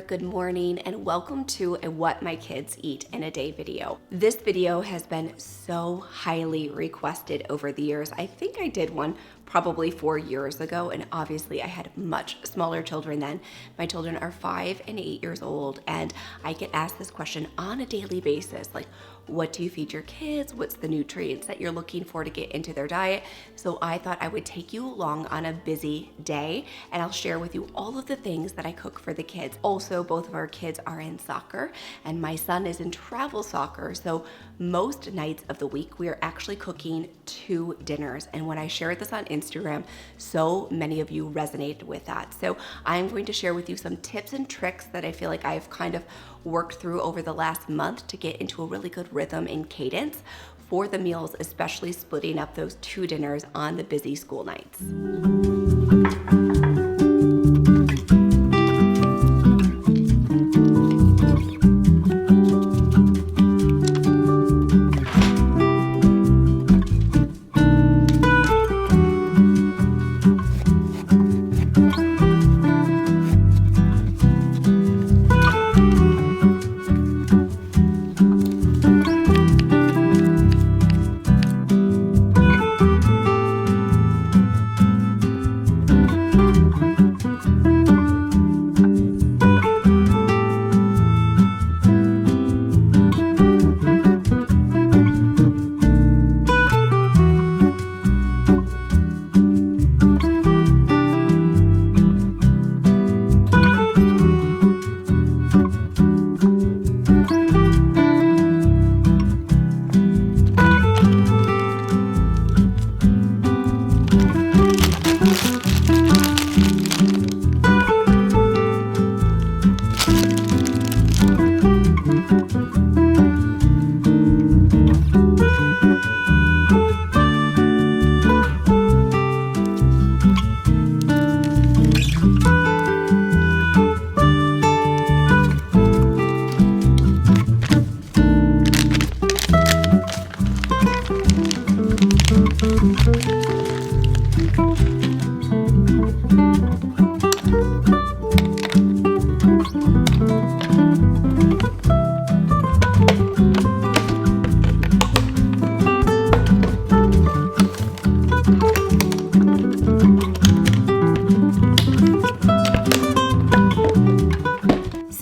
good morning, and welcome to a What My Kids Eat in a Day video. This video has been so highly requested over the years. I think I did one probably 4 years ago, and obviously I had much smaller children then. My children are 5 and 8 years old, and I get asked this question on a daily basis, like, what do you feed your kids? What's the nutrients that you're looking for to get into their diet? So I thought I would take you along on a busy day, and I'll share with you all of the things that I cook for the kids. Also, both of our kids are in soccer, and my son is in travel soccer. So most nights of the week, we are actually cooking 2 dinners. And when I shared this on Instagram, so many of you resonated with that. So I'm going to share with you some tips and tricks that I feel like I've kind of worked through over the last month to get into a really good rhythm and cadence for the meals, especially splitting up those 2 dinners on the busy school nights.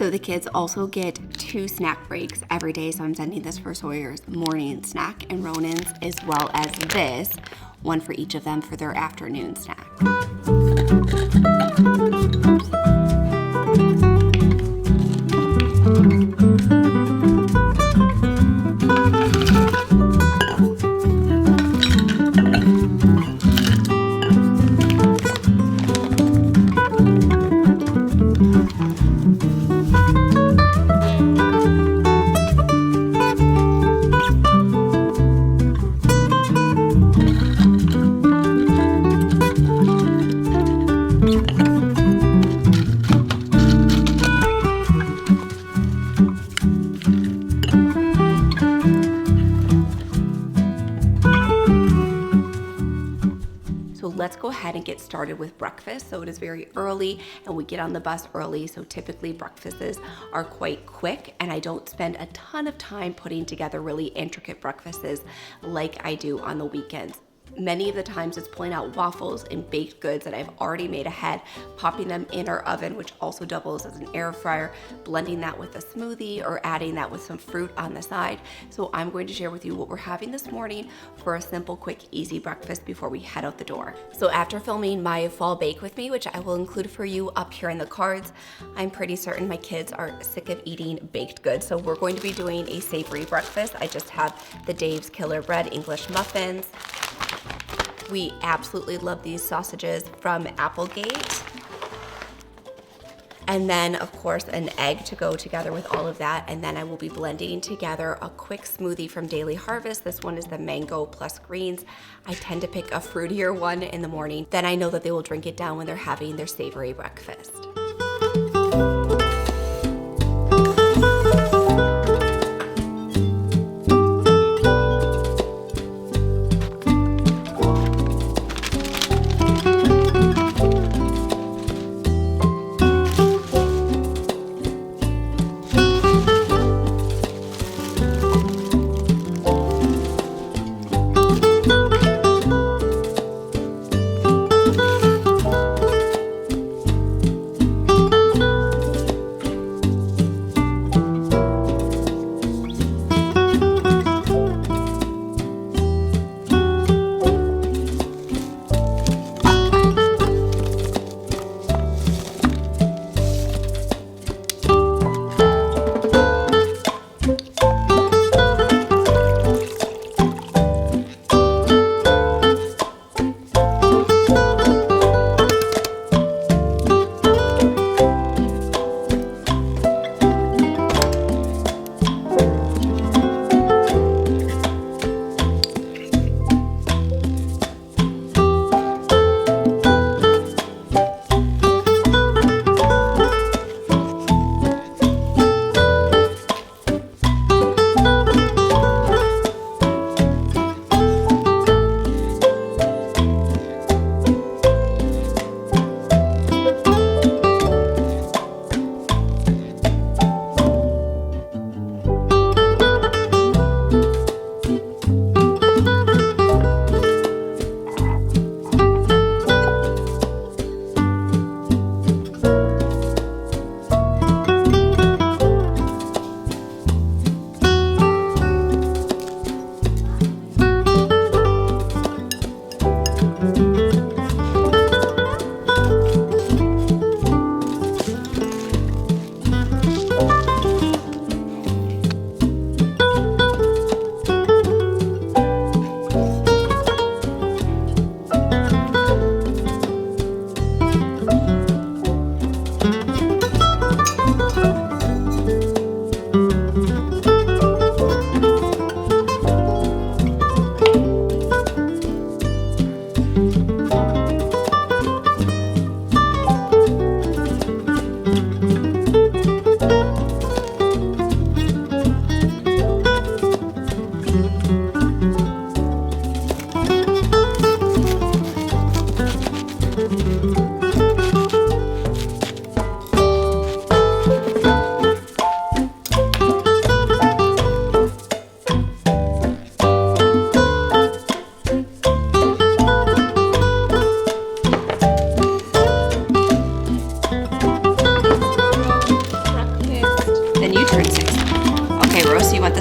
The kids also get 2 snack breaks every day, so I'm sending this for Sawyer's morning snack and Ronan's, as well as this, one for each of them for their afternoon snack. Let's go ahead and get started with breakfast. So it is very early and we get on the bus early. So typically breakfasts are quite quick, and I don't spend a ton of time putting together really intricate breakfasts like I do on the weekends. Many of the times it's pulling out waffles and baked goods that I've already made ahead, popping them in our oven, which also doubles as an air fryer, blending that with a smoothie or adding that with some fruit on the side. So I'm going to share with you what we're having this morning for a simple, quick, easy breakfast before we head out the door. So after filming my fall bake with me, which I will include for you up here in the cards, I'm pretty certain my kids are sick of eating baked goods. So we're going to be doing a savory breakfast. I just have the Dave's Killer Bread English muffins. We absolutely love these sausages from Applegate. And then, of course, an egg to go together with all of that. And then I will be blending together a quick smoothie from Daily Harvest. This one is the mango plus greens. I tend to pick a fruitier one in the morning. Then I know that they will drink it down when they're having their savory breakfast.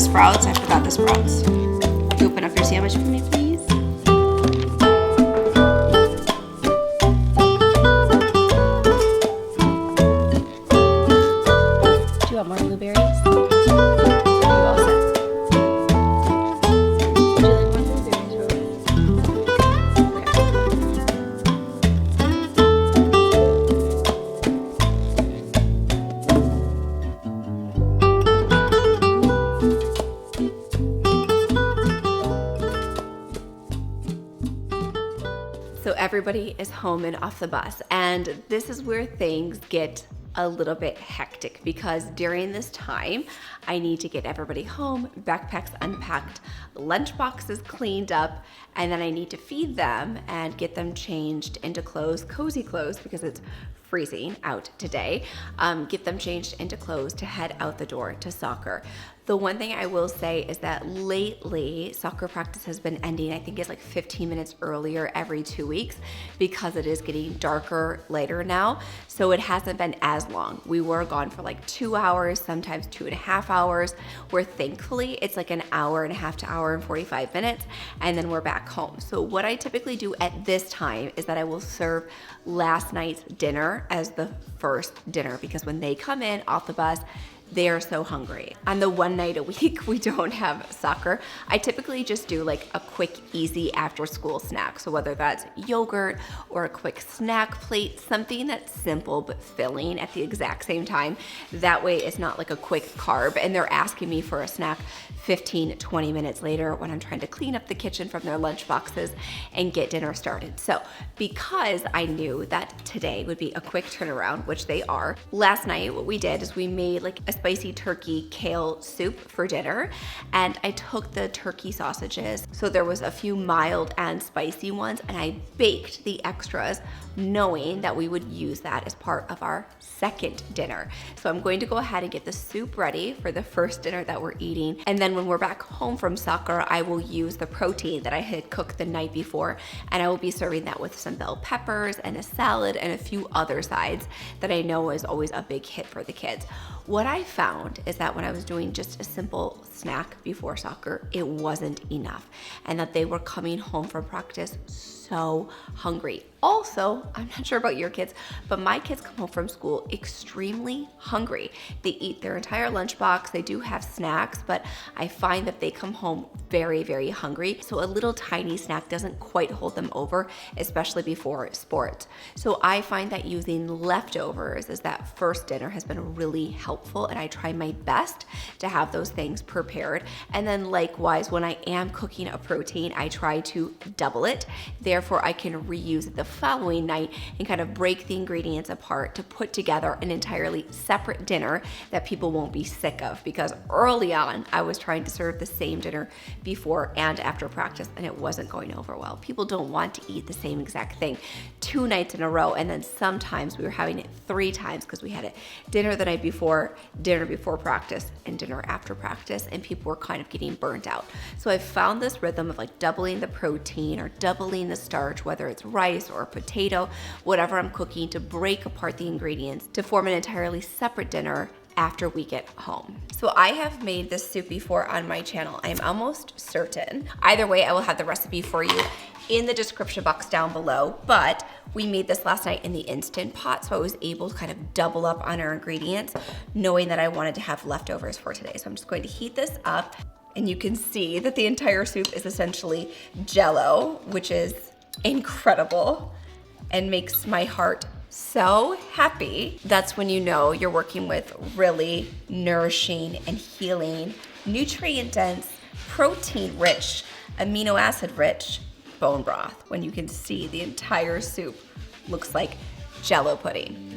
sprouts. I forgot the sprouts. You open up your sandwich for me, please? Do you want more blueberries? So everybody is home and off the bus, and this is where things get a little bit hectic because during this time, I need to get everybody home, backpacks unpacked, lunch boxes cleaned up, and then I need to feed them and get them changed into clothes, cozy clothes, because it's freezing out today. Get them changed into clothes to head out the door to soccer. The one thing I will say is that lately soccer practice has been ending, I think it's like 15 minutes earlier every 2 weeks because it is getting darker later now. So it hasn't been as long. We were gone for like 2 hours, sometimes 2.5 hours, where thankfully it's like an hour and a half to hour and 45 minutes, and then we're back home. So what I typically do at this time is that I will serve last night's dinner as the first dinner because when they come in off the bus, they are so hungry. On the one night a week we don't have soccer, I typically just do like a quick, easy after school snack. So whether that's yogurt or a quick snack plate, something that's simple but filling at the exact same time. That way it's not like a quick carb and they're asking me for a snack 15, 20 minutes later when I'm trying to clean up the kitchen from their lunch boxes and get dinner started. So because I knew that today would be a quick turnaround, which they are, last night what we did is we made like a spicy turkey kale soup for dinner, and I took the turkey sausages, so there was a few mild and spicy ones, and I baked the extras knowing that we would use that as part of our second dinner. So I'm going to go ahead and get the soup ready for the first dinner that we're eating, and then when we're back home from soccer, I will use the protein that I had cooked the night before, and I will be serving that with some bell peppers and a salad and a few other sides that I know is always a big hit for the kids. What I found is that when I was doing just a simple snack before soccer, it wasn't enough, and that they were coming home from practice so hungry. Also, I'm not sure about your kids, but my kids come home from school extremely hungry. They eat their entire lunchbox. They do have snacks, but I find that they come home very, very hungry. So a little tiny snack doesn't quite hold them over, especially before sports. So I find that using leftovers as that first dinner has been really helpful, and I try my best to have those things prepared. And then likewise, when I am cooking a protein, I try to double it. Therefore, I can reuse it the following night and kind of break the ingredients apart to put together an entirely separate dinner that people won't be sick of, because early on I was trying to serve the same dinner before and after practice and it wasn't going over well. People don't want to eat the same exact thing 2 nights in a row, and then sometimes we were having it 3 times because we had it dinner the night before, dinner before practice, and dinner after practice, and people were kind of getting burnt out. So I found this rhythm of like doubling the protein or doubling the starch, whether it's rice or potato, whatever I'm cooking, to break apart the ingredients to form an entirely separate dinner after we get home. So I have made this soup before on my channel. I'm almost certain. Either way, I will have the recipe for you in the description box down below, but we made this last night in the Instant Pot, so I was able to kind of double up on our ingredients, knowing that I wanted to have leftovers for today. So I'm just going to heat this up, and you can see that the entire soup is essentially Jell-O, which is incredible and makes my heart so happy. That's when you know you're working with really nourishing and healing, nutrient-dense, protein-rich, amino acid-rich bone broth, when you can see the entire soup looks like Jell-O pudding.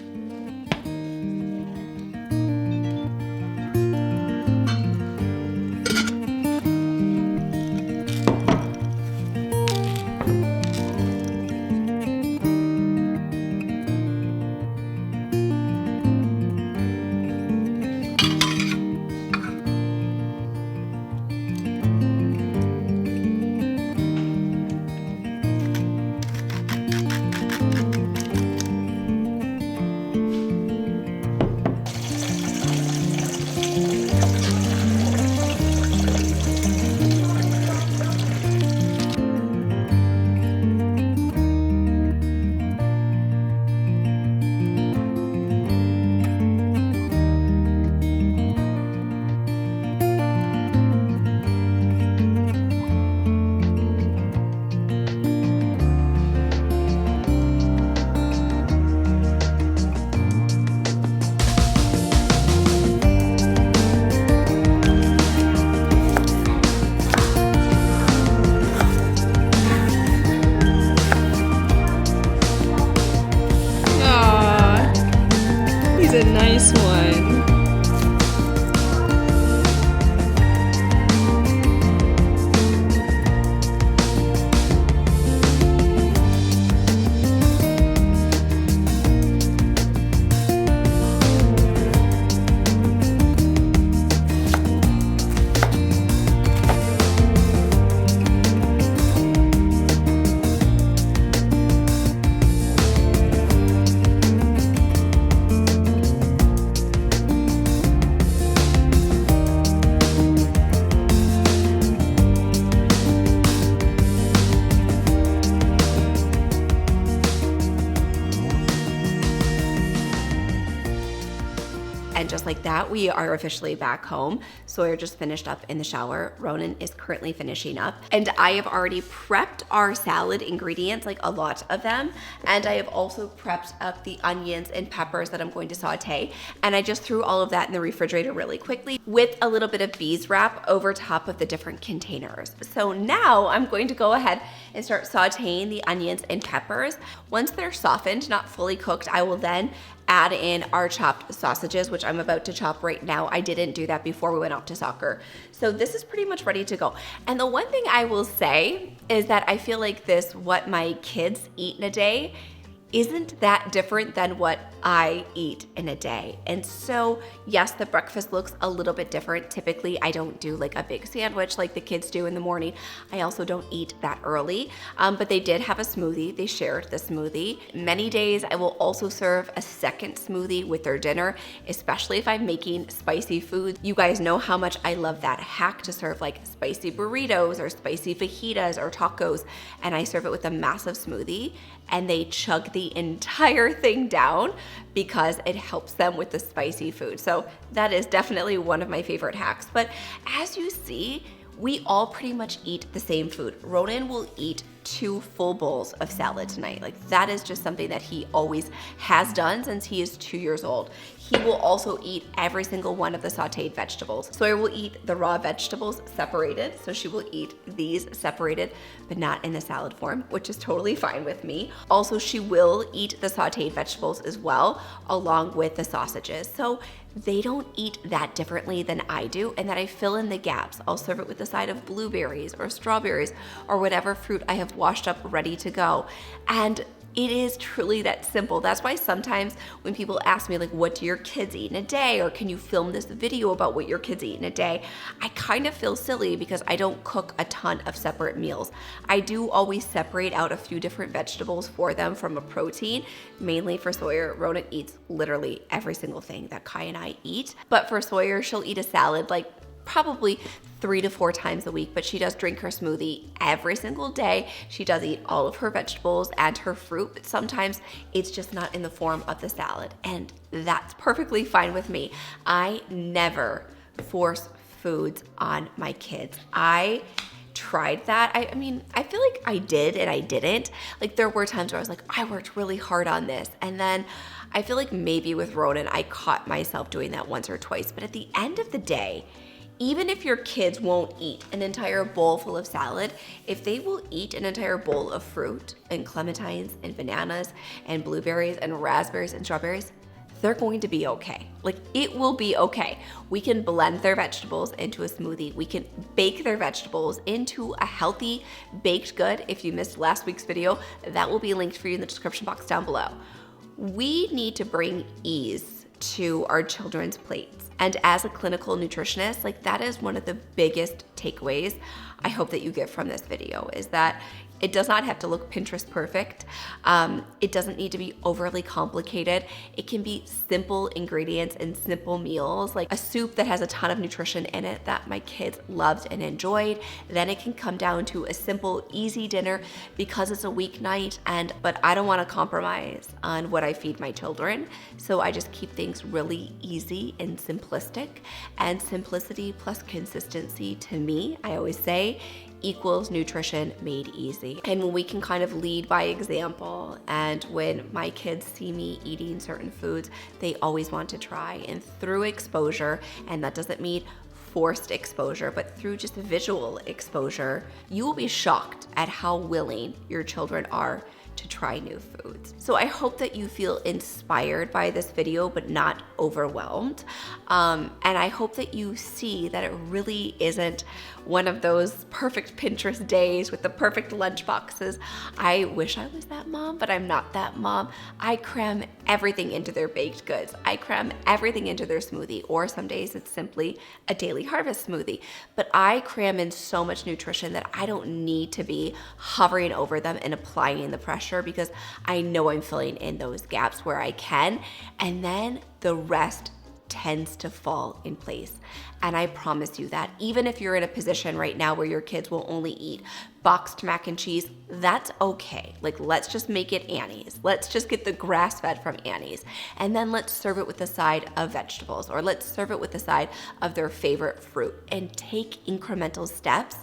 And I promise you that even if you're in a position right now where your kids will only eat boxed mac and cheese, that's okay. Like, let's just make it Annie's. Let's just get the grass-fed from Annie's. And then let's serve it with a side of vegetables, or let's serve it with a side of their favorite fruit, and take incremental steps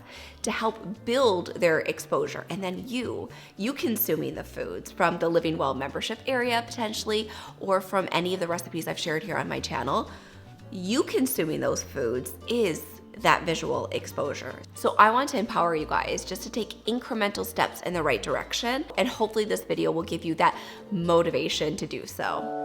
to help build their exposure. And then you consuming the foods from the Living Well membership area potentially, or from any of the recipes I've shared here on my channel, you consuming those foods is that visual exposure. So I want to empower you guys just to take incremental steps in the right direction, and hopefully this video will give you that motivation to do so.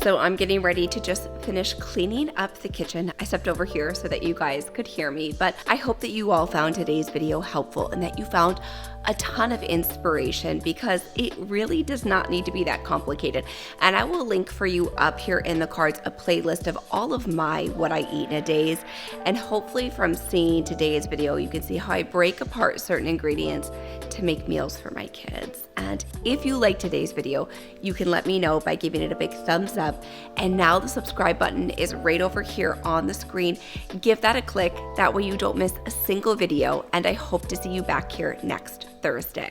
So I'm getting ready to just finish cleaning up the kitchen. I stepped over here so that you guys could hear me, but I hope that you all found today's video helpful and that you found a ton of inspiration, because it really does not need to be that complicated. And I will link for you up here in the cards a playlist of all of my what I eat in a days. And hopefully from seeing today's video, you can see how I break apart certain ingredients to make meals for my kids. And if you like today's video, you can let me know by giving it a big thumbs up. And now the subscribe button is right over here on the screen. Give that a click. That way you don't miss a single video. And I hope to see you back here next Thursday.